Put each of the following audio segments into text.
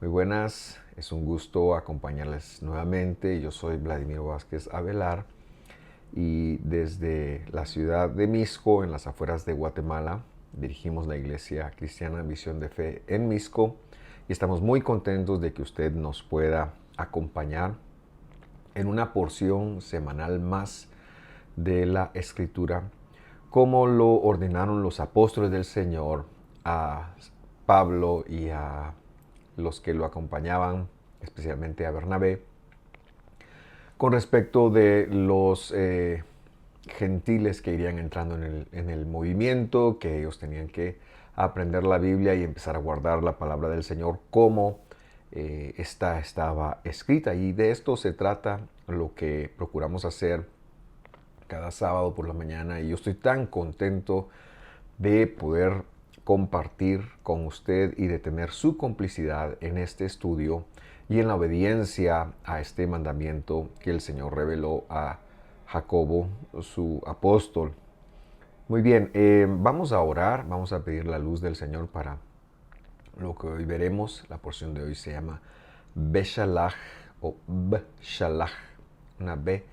Muy buenas, es un gusto acompañarles nuevamente. Yo soy Vladimir Vázquez Avelar y desde la ciudad de Mixco, en las afueras de Guatemala, dirigimos la Iglesia Cristiana Visión de Fe en Mixco y estamos muy contentos de que usted nos pueda acompañar en una porción semanal más de la Escritura, como lo ordenaron los apóstoles del Señor a Pablo y a los que lo acompañaban, especialmente a Bernabé, con respecto de los gentiles que irían entrando en el movimiento, que ellos tenían que aprender la Biblia y empezar a guardar la palabra del Señor como esta estaba escrita. Y de esto se trata lo que procuramos hacer cada sábado por la mañana. Y yo estoy tan contento de poder compartir con usted y de tener su complicidad en este estudio y en la obediencia a este mandamiento que el Señor reveló a Jacobo, su apóstol. Muy bien, vamos a orar, vamos a pedir la luz del Señor para lo que hoy veremos. La porción de hoy se llama Beshalach o Bshalach, una B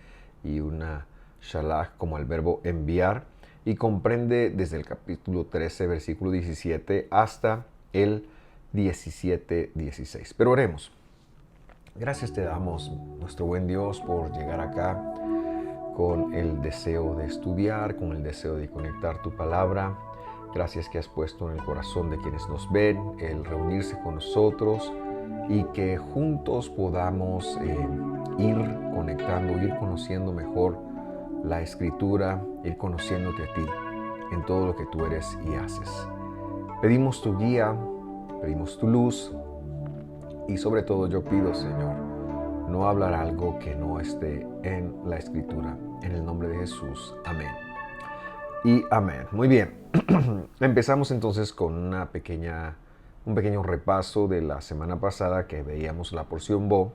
y una Shalach como el verbo enviar, y comprende desde el capítulo 13, versículo 17 hasta el 17-16. Pero oremos. Gracias te damos, nuestro buen Dios, por llegar acá con el deseo de estudiar, con el deseo de conectar tu palabra. Gracias que has puesto en el corazón de quienes nos ven el reunirse con nosotros y que juntos podamos ir conectando, ir conociendo mejor la Escritura, ir conociéndote a ti en todo lo que tú eres y haces. Pedimos tu guía, pedimos tu luz y sobre todo yo pido, Señor, no hablar algo que no esté en la Escritura. En el nombre de Jesús. Amén. Y amén. Muy bien. Empezamos entonces con un pequeño repaso de la semana pasada que veíamos la porción Bo.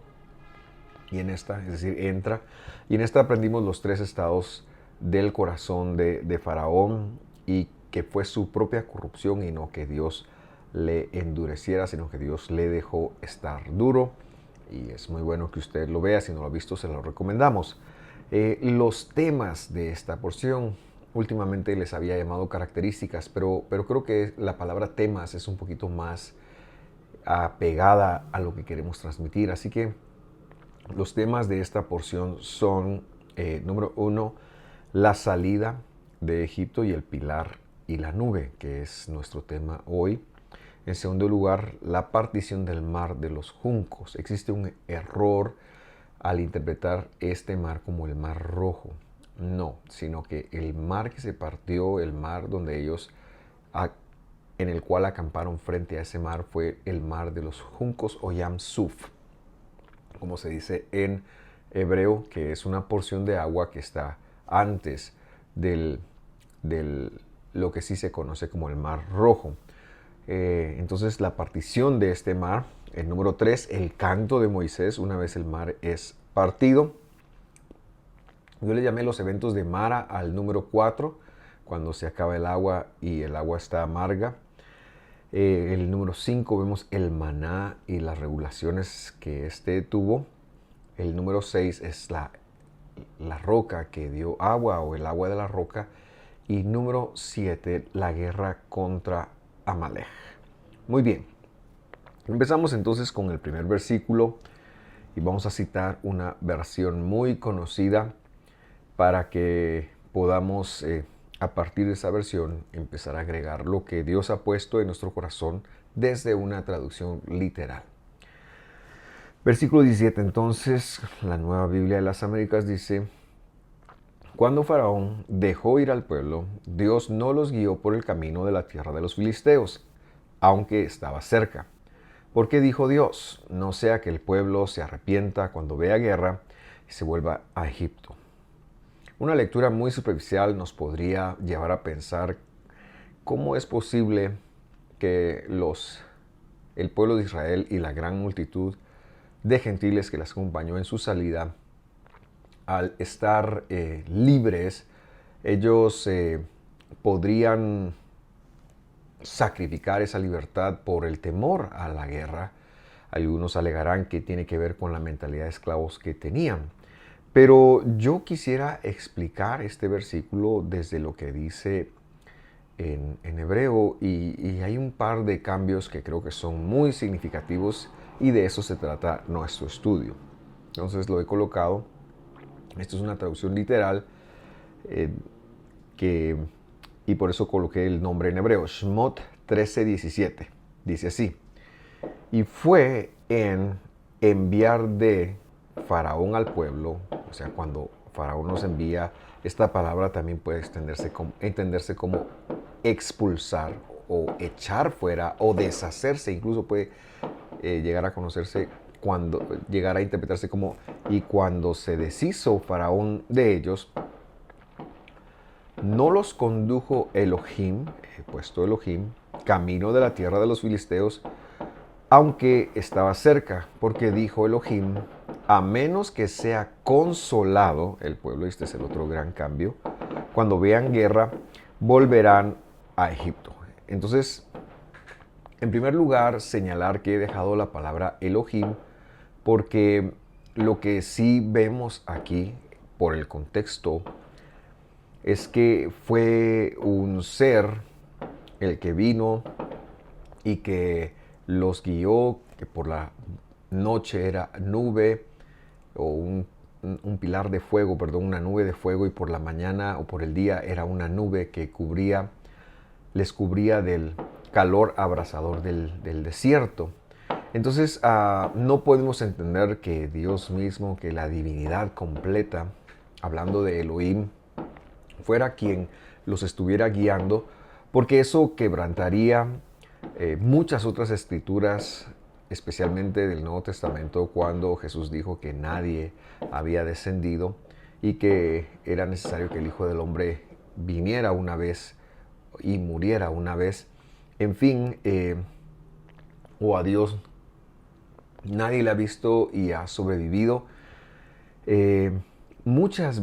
Y en esta, es decir, entra. Y en esta aprendimos los tres estados del corazón de Faraón y que fue su propia corrupción y no que Dios le endureciera, sino que Dios le dejó estar duro. Y es muy bueno que usted lo vea. Si no lo ha visto, se lo recomendamos. Los temas de esta porción, últimamente les había llamado características, pero creo que la palabra temas es un poquito más apegada a lo que queremos transmitir. Así que los temas de esta porción son, número uno, la salida de Egipto y el pilar y la nube, que es nuestro tema hoy. En segundo lugar, la partición del mar de los juncos. Existe un error al interpretar este mar como el mar rojo. No, sino que el mar que se partió, el mar donde ellos, en el cual acamparon frente a ese mar, fue el mar de los juncos o Yam Suf, como se dice en hebreo, que es una porción de agua que está antes del lo que sí se conoce como el mar rojo. Entonces la partición de este mar, el número 3, el canto de Moisés, una vez el mar es partido. Yo le llamé los eventos de Mara al número 4, cuando se acaba el agua y el agua está amarga. El número 5 vemos el maná y las regulaciones que este tuvo. El número 6 es la roca que dio agua o el agua de la roca. Y número 7, la guerra contra Amalek. Muy bien, empezamos entonces con el primer versículo y vamos a citar una versión muy conocida para que podamos, a partir de esa versión, empezar a agregar lo que Dios ha puesto en nuestro corazón desde una traducción literal. Versículo 17, entonces, la Nueva Biblia de las Américas dice: cuando Faraón dejó ir al pueblo, Dios no los guió por el camino de la tierra de los filisteos, aunque estaba cerca. Porque dijo Dios: no sea que el pueblo se arrepienta cuando vea guerra y se vuelva a Egipto. Una lectura muy superficial nos podría llevar a pensar cómo es posible que el pueblo de Israel y la gran multitud de gentiles que las acompañó en su salida, al estar libres, ellos podrían sacrificar esa libertad por el temor a la guerra, Algunos alegarán que tiene que ver con la mentalidad de esclavos que tenían. Pero yo quisiera explicar este versículo desde lo que dice en hebreo y hay un par de cambios que creo que son muy significativos y de eso se trata nuestro estudio. Entonces lo he colocado, esto es una traducción literal eh, que, y por eso coloqué el nombre en hebreo, Shmot 13:17. Dice así: y fue en enviar de Faraón al pueblo, o sea, cuando Faraón nos envía, esta palabra también puede entenderse como expulsar o echar fuera o deshacerse, incluso puede llegar a conocerse llegar a interpretarse como y cuando se deshizo Faraón de ellos, no los condujo Elohim, puesto Elohim, camino de la tierra de los filisteos, aunque estaba cerca, porque dijo Elohim, a menos que sea consolado el pueblo, este es el otro gran cambio, cuando vean guerra, volverán a Egipto. Entonces, en primer lugar, señalar que he dejado la palabra Elohim, porque lo que sí vemos aquí, por el contexto, es que fue un ser el que vino y que los guió, que por la noche era nube o un pilar de fuego, perdón, una nube de fuego, y por la mañana o por el día era una nube que les cubría del calor abrasador del desierto. Entonces no podemos entender que Dios mismo, que la divinidad completa, hablando de Elohim, fuera quien los estuviera guiando, porque eso quebrantaría muchas otras escrituras, especialmente del Nuevo Testamento, cuando Jesús dijo que nadie había descendido y que era necesario que el Hijo del Hombre viniera una vez y muriera una vez. En fin, o a Dios nadie le ha visto y ha sobrevivido. Eh, muchas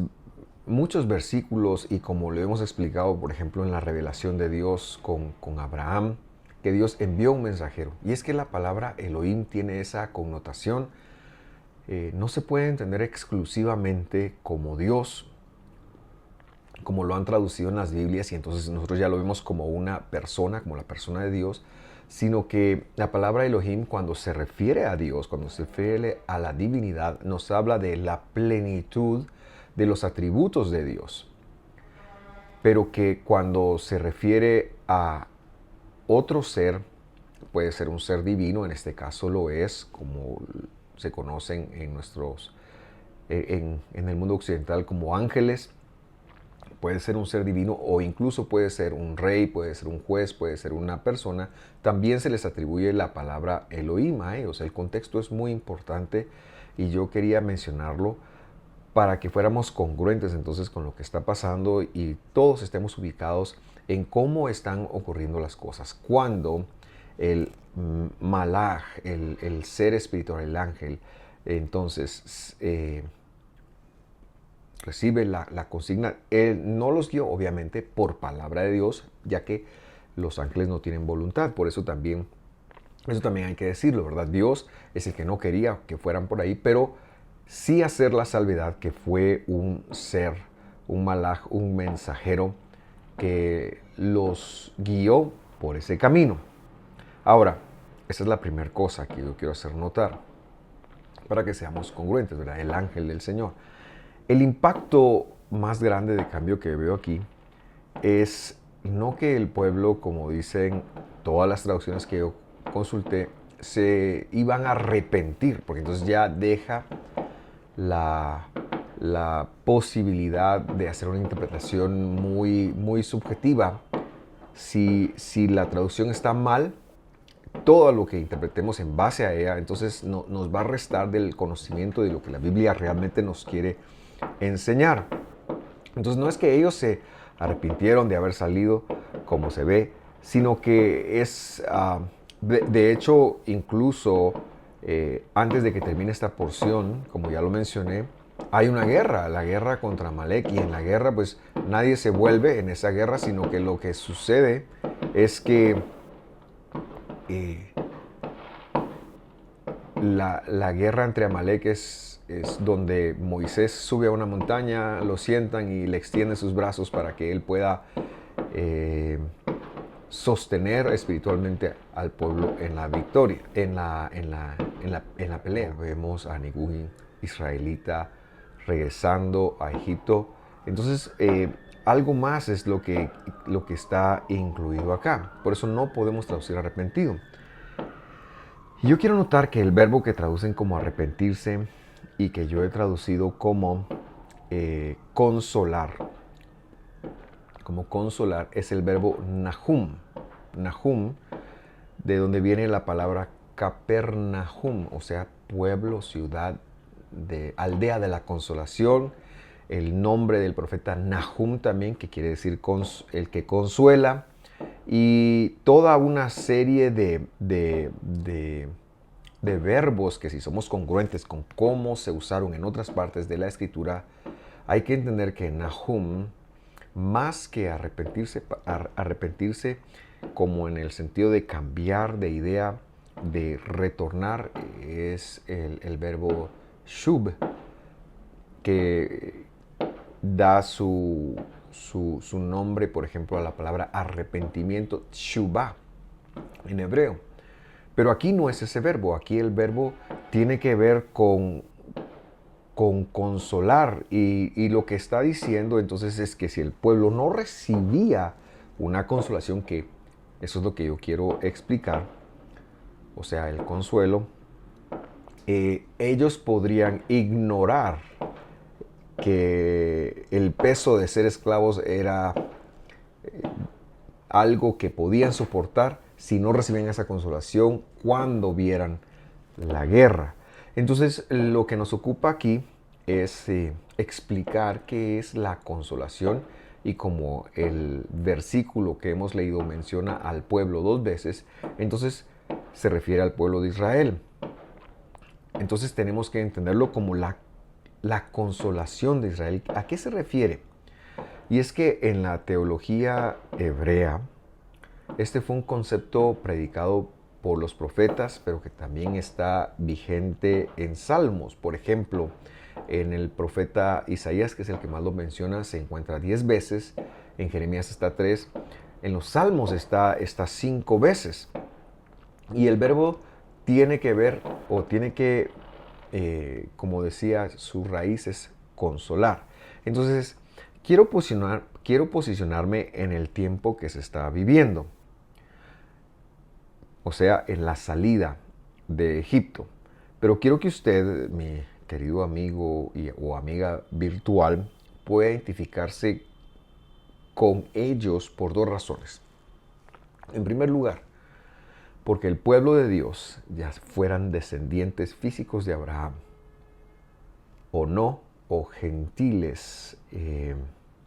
Muchos versículos, y como lo hemos explicado, por ejemplo, en la revelación de Dios con Abraham, que Dios envió un mensajero. Y es que la palabra Elohim tiene esa connotación. No se puede entender exclusivamente como Dios, como lo han traducido en las Biblias, y entonces nosotros ya lo vemos como una persona, como la persona de Dios, sino que la palabra Elohim, cuando se refiere a Dios, cuando se refiere a la divinidad, nos habla de la plenitud de los atributos de Dios, pero que cuando se refiere a otro ser, puede ser un ser divino, en este caso lo es, como se conocen en el mundo occidental como ángeles, puede ser un ser divino o incluso puede ser un rey, puede ser un juez, puede ser una persona, también se les atribuye la palabra Elohim a ellos. El contexto es muy importante y yo quería mencionarlo para que fuéramos congruentes entonces con lo que está pasando y todos estemos ubicados en cómo están ocurriendo las cosas. Cuando el malaj, el ser espiritual, el ángel, entonces recibe la consigna, él no los guió obviamente por palabra de Dios, ya que los ángeles no tienen voluntad, por eso también hay que decirlo, ¿verdad? Dios es el que no quería que fueran por ahí, pero sí hacer la salvedad que fue un ser, un malaj, un mensajero que los guió por ese camino. Ahora, esa es la primera cosa que yo quiero hacer notar para que seamos congruentes, ¿verdad? El ángel del Señor. El impacto más grande de cambio que veo aquí es no que el pueblo, como dicen todas las traducciones que yo consulté, se iban a arrepentir, porque entonces ya deja la posibilidad de hacer una interpretación muy subjetiva. Si la traducción está mal, todo lo que interpretemos en base a ella, entonces nos va a restar del conocimiento de lo que la Biblia realmente nos quiere enseñar. Entonces no es que ellos se arrepintieron de haber salido como se ve, sino que es, de hecho, incluso antes de que termine esta porción, como ya lo mencioné, hay una guerra, la guerra contra Amalek, y en la guerra pues nadie se vuelve en esa guerra, sino que lo que sucede es que la guerra entre Amalek es donde Moisés sube a una montaña, lo sientan y le extiende sus brazos para que él pueda sostener espiritualmente al pueblo en la victoria, en la pelea. Vemos a ningún israelita regresando a Egipto. Entonces, algo más es lo que está incluido acá. Por eso no podemos traducir arrepentido. Y yo quiero notar que el verbo que traducen como arrepentirse y que yo he traducido como consolar, es el verbo Nahum. Nahum, de donde viene la palabra Capernahum, o sea, pueblo, ciudad, aldea de la consolación. El nombre del profeta Nahum también, que quiere decir el que consuela. Y toda una serie de verbos que, si somos congruentes con cómo se usaron en otras partes de la escritura, hay que entender que Nahum, más que arrepentirse como en el sentido de cambiar de idea, de retornar, es el verbo shub, que da su nombre, por ejemplo, a la palabra arrepentimiento, shubá, en hebreo. Pero aquí no es ese verbo, aquí el verbo tiene que ver con consolar. Y lo que está diciendo entonces es que si el pueblo no recibía una consolación, que eso es lo que yo quiero explicar, o sea, el consuelo, ellos podrían ignorar que el peso de ser esclavos era algo que podían soportar si no recibían esa consolación cuando vieran la guerra. Entonces, lo que nos ocupa aquí es explicar qué es la consolación, y como el versículo que hemos leído menciona al pueblo 2 veces, entonces se refiere al pueblo de Israel. Entonces tenemos que entenderlo como la consolación de Israel. ¿A qué se refiere? Y es que en la teología hebrea, este fue un concepto predicado por los profetas, pero que también está vigente en Salmos. Por ejemplo, en el profeta Isaías, que es el que más lo menciona, se encuentra 10 veces, en Jeremías está 3, en los Salmos está 5 veces. Y el verbo tiene que ver, o tiene que, como decía, su raíz es consolar. Entonces, quiero posicionarme en el tiempo que se está viviendo, o sea, en la salida de Egipto. Pero quiero que usted, mi querido amigo o amiga virtual, pueda identificarse con ellos por 2 razones. En primer lugar, porque el pueblo de Dios, ya fueran descendientes físicos de Abraham o no, o gentiles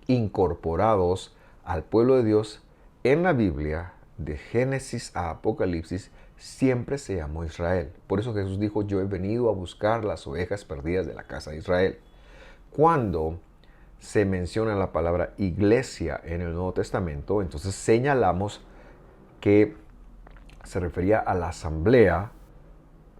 incorporados al pueblo de Dios, en la Biblia, de Génesis a Apocalipsis, siempre se llamó Israel. Por eso Jesús dijo: yo he venido a buscar las ovejas perdidas de la casa de Israel. Cuando se menciona la palabra iglesia en el Nuevo Testamento, entonces señalamos que se refería a la asamblea,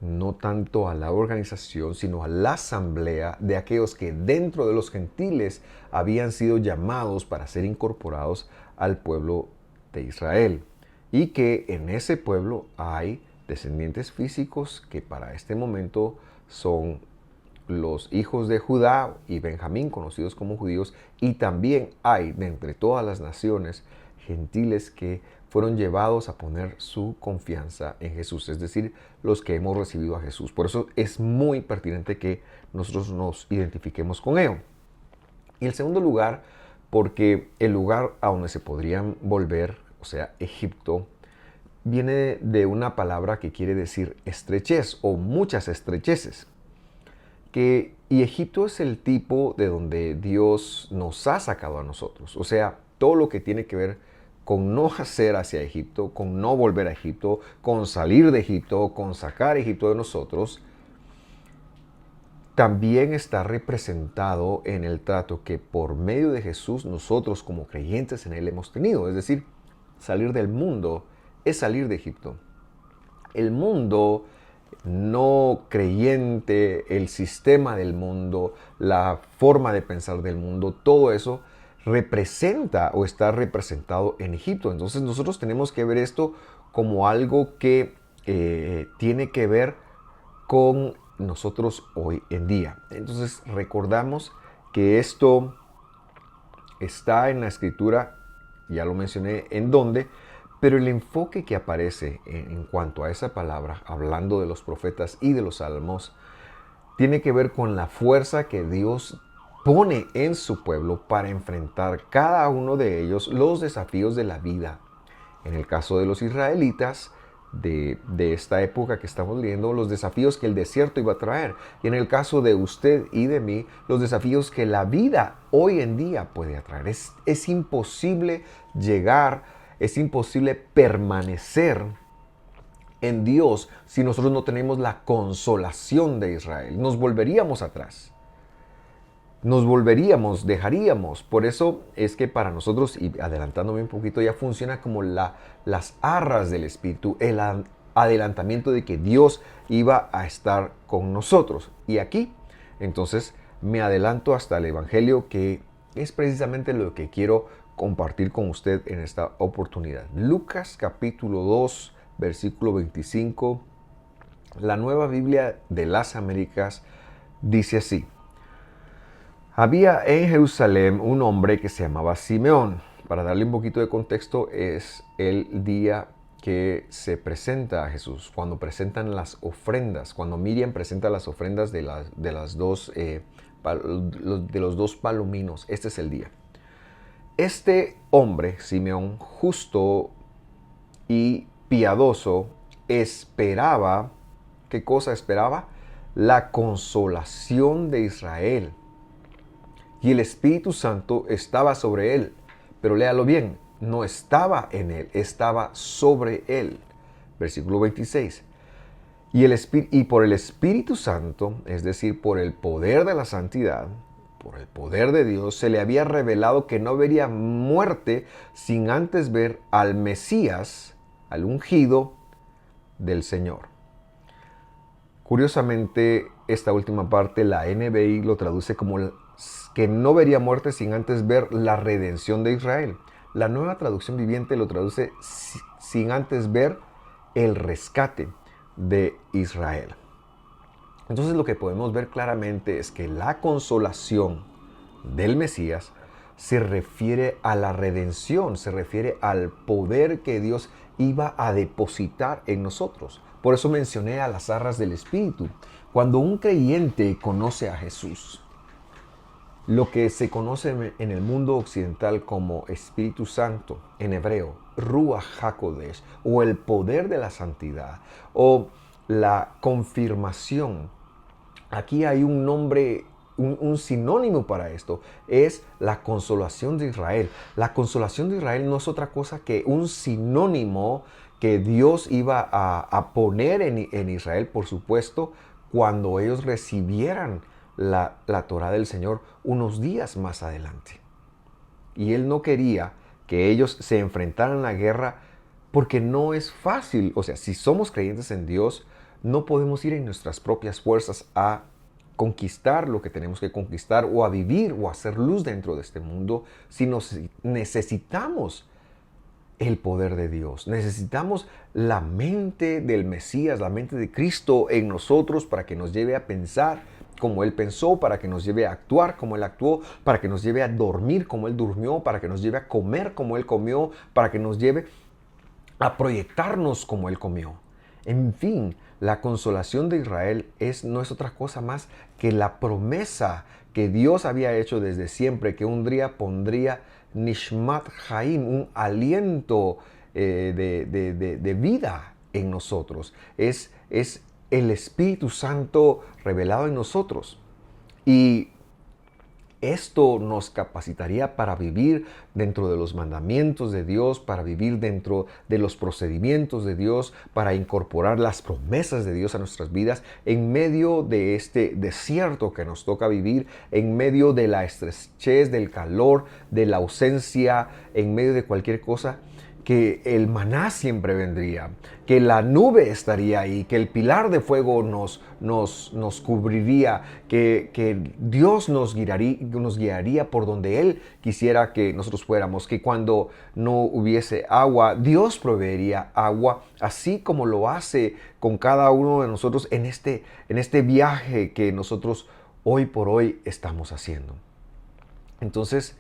no tanto a la organización, sino a la asamblea de aquellos que dentro de los gentiles habían sido llamados para ser incorporados al pueblo de Israel. Y que en ese pueblo hay descendientes físicos que para este momento son los hijos de Judá y Benjamín, conocidos como judíos, y también hay de entre todas las naciones gentiles que fueron llevados a poner su confianza en Jesús, es decir, los que hemos recibido a Jesús. Por eso es muy pertinente que nosotros nos identifiquemos con ello. Y en segundo lugar, porque el lugar a donde se podrían volver, o sea, Egipto, viene de una palabra que quiere decir estrechez o muchas estrecheces. Y Egipto es el tipo de donde Dios nos ha sacado a nosotros. O sea, todo lo que tiene que ver con no hacer hacia Egipto, con no volver a Egipto, con salir de Egipto, con sacar a Egipto de nosotros, también está representado en el trato que por medio de Jesús nosotros como creyentes en Él hemos tenido. Es decir, salir del mundo es salir de Egipto. El mundo no creyente, el sistema del mundo, la forma de pensar del mundo, todo eso representa o está representado en Egipto. Entonces nosotros tenemos que ver esto como algo que tiene que ver con nosotros hoy en día. Entonces recordamos que esto está en la escritura, ya lo mencioné en dónde, pero el enfoque que aparece en cuanto a esa palabra, hablando de los profetas y de los salmos, tiene que ver con la fuerza que Dios pone en su pueblo para enfrentar cada uno de ellos los desafíos de la vida. En el caso de los israelitas, de esta época que estamos leyendo, los desafíos que el desierto iba a traer. Y en el caso de usted y de mí, los desafíos que la vida hoy en día puede atraer. Es imposible llegar, es imposible permanecer en Dios si nosotros no tenemos la consolación de Israel. Nos volveríamos atrás. Nos volveríamos, dejaríamos. Por eso es que para nosotros, y adelantándome un poquito, ya funciona como las arras del Espíritu, el adelantamiento de que Dios iba a estar con nosotros. Y aquí, entonces, me adelanto hasta el Evangelio, que es precisamente lo que quiero compartir con usted en esta oportunidad. Lucas capítulo 2, versículo 25, la Nueva Biblia de las Américas dice así: había en Jerusalén un hombre que se llamaba Simeón. Para darle un poquito de contexto, es el día que se presenta a Jesús, cuando presentan las ofrendas, cuando Miriam presenta las ofrendas de los dos palominos. Este es el día. Este hombre, Simeón, justo y piadoso, esperaba, ¿qué cosa esperaba? La consolación de Israel. Y el Espíritu Santo estaba sobre él. Pero léalo bien, no estaba en él, estaba sobre él. Versículo 26. Y por el Espíritu Santo, es decir, por el poder de la santidad, por el poder de Dios, se le había revelado que no vería muerte sin antes ver al Mesías, al ungido del Señor. Curiosamente, esta última parte, la NBI lo traduce como que no vería muerte sin antes ver la redención de Israel. La Nueva Traducción Viviente lo traduce sin antes ver el rescate de Israel. Entonces lo que podemos ver claramente es que la consolación del Mesías se refiere a la redención, se refiere al poder que Dios iba a depositar en nosotros. Por eso mencioné a las arras del Espíritu. Cuando un creyente conoce a Jesús, lo que se conoce en el mundo occidental como Espíritu Santo, en hebreo, Ruach HaKodesh, o el poder de la santidad, o la confirmación. Aquí hay un nombre, un sinónimo para esto, es la consolación de Israel. La consolación de Israel no es otra cosa que un sinónimo que Dios iba a poner en Israel, por supuesto, cuando ellos recibieran la Torá del Señor unos días más adelante. Y Él no quería que ellos se enfrentaran a la guerra porque no es fácil. O sea, si somos creyentes en Dios, no podemos ir en nuestras propias fuerzas a conquistar lo que tenemos que conquistar o a vivir o a hacer luz dentro de este mundo, sino necesitamos el poder de Dios. Necesitamos la mente del Mesías, la mente de Cristo en nosotros para que nos lleve a pensar como Él pensó, para que nos lleve a actuar como Él actuó, para que nos lleve a dormir como Él durmió, para que nos lleve a comer como Él comió, para que nos lleve a proyectarnos como Él comió. En fin, la consolación de Israel no es otra cosa más que la promesa que Dios había hecho desde siempre, que un día pondría Nishmat Haim, un aliento de vida en nosotros. Es el Espíritu Santo revelado en nosotros. Y esto nos capacitaría para vivir dentro de los mandamientos de Dios, para vivir dentro de los procedimientos de Dios, para incorporar las promesas de Dios a nuestras vidas en medio de este desierto que nos toca vivir, en medio de la estrechez, del calor, de la ausencia, en medio de cualquier cosa. que el maná siempre vendría, que la nube estaría ahí, que el pilar de fuego nos cubriría, que Dios nos guiaría por donde Él quisiera que nosotros fuéramos, que cuando no hubiese agua, Dios proveería agua, así como lo hace con cada uno de nosotros en este viaje que nosotros hoy por hoy estamos haciendo. Entonces,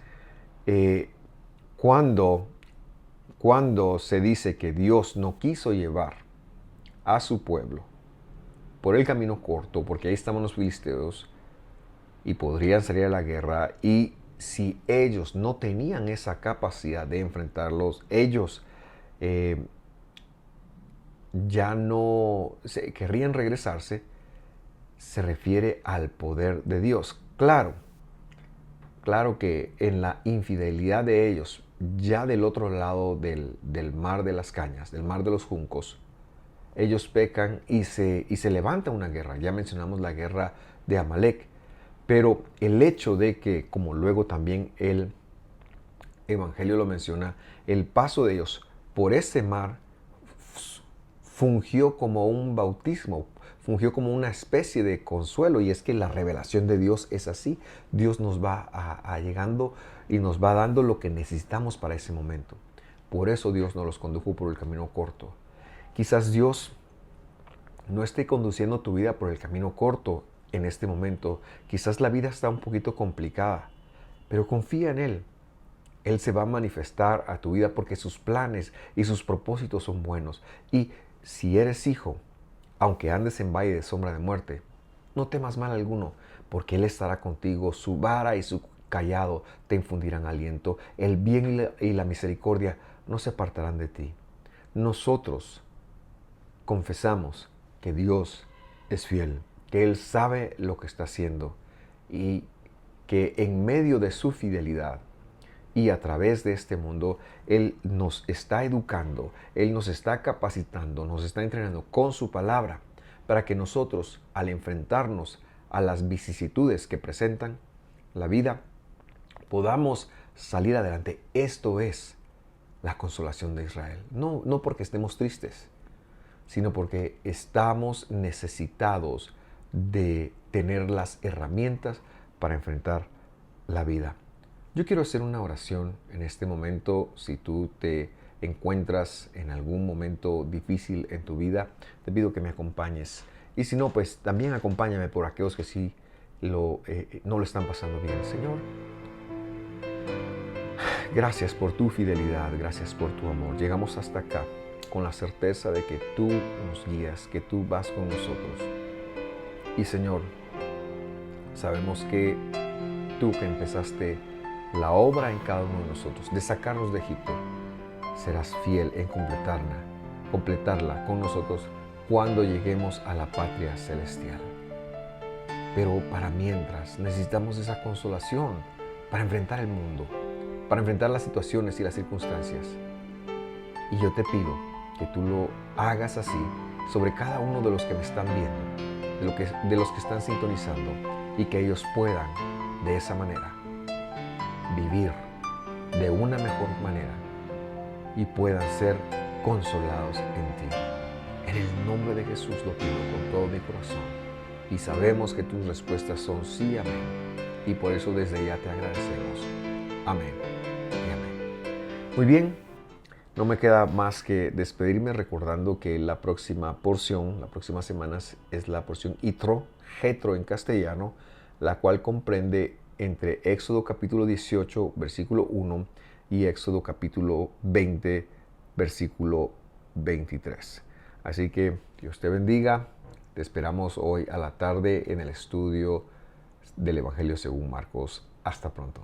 cuando cuando se dice que Dios no quiso llevar a su pueblo por el camino corto, porque ahí estaban los filisteos y podrían salir a la guerra, y si ellos no tenían esa capacidad de enfrentarlos, ellos ya no querrían regresarse, se refiere al poder de Dios. Claro que en la infidelidad de ellos, ya del otro lado del mar de las cañas, del mar de los juncos, ellos pecan y se levanta una guerra. Ya mencionamos la guerra de Amalek. Pero el hecho de que, como luego también el Evangelio lo menciona, el paso de ellos por ese mar fungió como un bautismo, fungió como una especie de consuelo, y es que la revelación de Dios es así. Dios nos va llegando y nos va dando lo que necesitamos para ese momento. Por eso Dios nos los condujo por el camino corto. Quizás Dios no esté conduciendo tu vida por el camino corto en este momento. Quizás la vida está un poquito complicada, pero confía en Él. Él se va a manifestar a tu vida porque sus planes y sus propósitos son buenos. Y si eres hijo, aunque andes en valle de sombra de muerte, no temas mal alguno, porque Él estará contigo. Su vara y su cayado te infundirán aliento. El bien y la misericordia no se apartarán de ti. Nosotros confesamos que Dios es fiel, que Él sabe lo que está haciendo y que en medio de su fidelidad y a través de este mundo, Él nos está educando, Él nos está capacitando, nos está entrenando con su palabra para que nosotros, al enfrentarnos a las vicisitudes que presentan la vida, podamos salir adelante. Esto es la consolación de Israel. No porque estemos tristes, sino porque estamos necesitados de tener las herramientas para enfrentar la vida. Yo quiero hacer una oración en este momento. Si tú te encuentras en algún momento difícil en tu vida, te pido que me acompañes. Y si no, pues también acompáñame por aquellos que sí no lo están pasando bien. Señor, gracias por tu fidelidad, gracias por tu amor. Llegamos hasta acá con la certeza de que tú nos guías, que tú vas con nosotros. Y Señor, sabemos que tú que empezaste la obra en cada uno de nosotros, de sacarnos de Egipto, serás fiel en completarla con nosotros cuando lleguemos a la patria celestial. Pero para mientras necesitamos esa consolación para enfrentar el mundo, para enfrentar las situaciones y las circunstancias. Y yo te pido que tú lo hagas así sobre cada uno de los que me están viendo, de los que están sintonizando, y que ellos puedan de esa manera vivir de una mejor manera y puedan ser consolados en ti. En el nombre de Jesús lo pido con todo mi corazón, y sabemos que tus respuestas son sí, amén, y por eso desde ya te agradecemos. Amén y amén. Muy bien, no me queda más que despedirme recordando que la próxima porción, la próxima semana, es la porción Jetro en castellano, la cual comprende entre Éxodo capítulo 18, versículo 1 y Éxodo capítulo 20, versículo 23. Así que Dios te bendiga. Te esperamos hoy a la tarde en el estudio del Evangelio según Marcos. Hasta pronto.